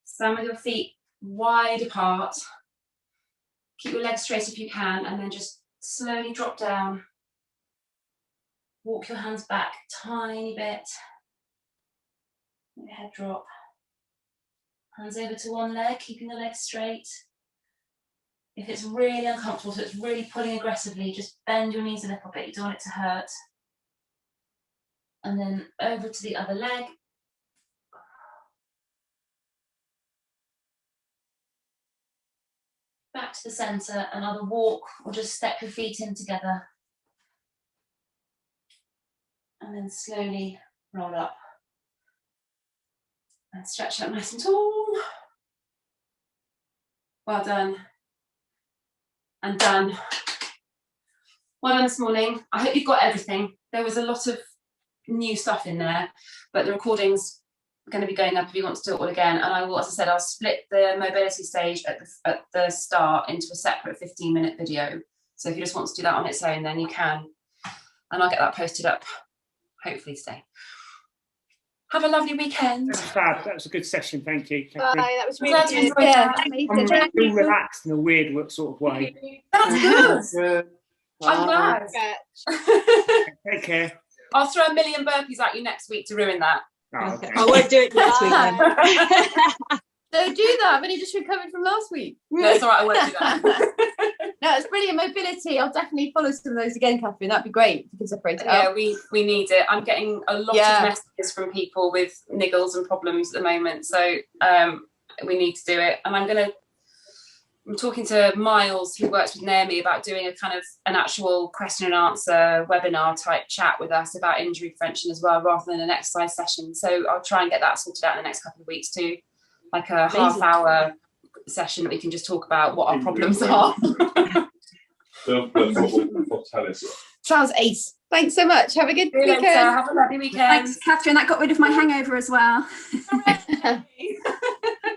A: Stand with your feet wide apart. Keep your legs straight if you can, and then just slowly drop down. Walk your hands back a tiny bit. Let your head drop. Hands over to one leg, keeping the legs straight. If it's really uncomfortable, so it's really pulling aggressively, just bend your knees a little bit. You don't want it to hurt. And then over to the other leg. Back to the centre, and either walk or just step your feet in together. And then slowly roll up. And stretch out nice and tall. Well done. And done. Well done this morning. I hope you've got everything. There was a lot of new stuff in there, but the recording's going to be going up if you want to do it all again. And I will, as I said, I'll split the mobility stage at the start into a separate 15-minute video. So if you just want to do that on its own, then you can. And I'll get that posted up, hopefully today. Have a lovely weekend.
D: That was fab. That was a good session. Thank you,
B: Bye,
D: Catherine.
B: that was
A: I'm
B: really
A: glad you
B: good.
A: enjoyed
B: Yeah,
A: that.
B: amazing.
D: I'm feel relaxed in a weird sort of way.
A: That's good. I'm glad.
D: Take care.
A: I'll throw a million burpees at you next week to ruin that.
D: Oh, okay.
C: I won't do it next week then.
B: Don't do that. I've only just recovered from last week.
A: No, it's all right. I won't do that.
B: No, it's brilliant mobility. I'll definitely follow some of those again, Catherine. That'd be great. You can separate it
A: Yeah,
B: out.
A: we need it. I'm getting a lot of messages from people with niggles and problems at the moment. So we need to do it. And I'm talking to Miles, who works with Naomi, about doing a kind of an actual question and answer webinar type chat with us about injury prevention as well, rather than an exercise session. So I'll try and get that sorted out in the next couple of weeks too, like a half-hour session that we can just talk about what our problems are.
B: Charles Ace. Thanks so much. Have a good weekend.
A: Have a lovely weekend.
E: Thanks, Catherine. That got rid of my hangover as well.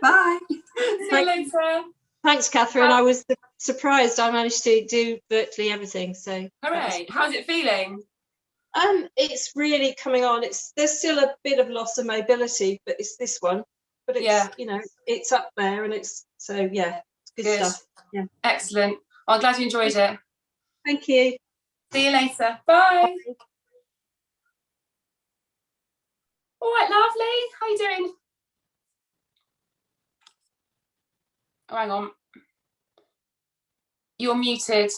E: Bye.
A: See you later.
C: Thanks, Catherine. I was surprised I managed to do virtually everything. So
A: hooray. How's it feeling?
C: It's really coming on. There's still a bit of loss of mobility, but it's this one. But it's it's up there, and it's good stuff. Yeah.
A: Excellent. Well, I'm glad you enjoyed it.
C: Thank you.
A: See you later. Bye. All right, lovely. How you doing? Oh, hang on. You're muted.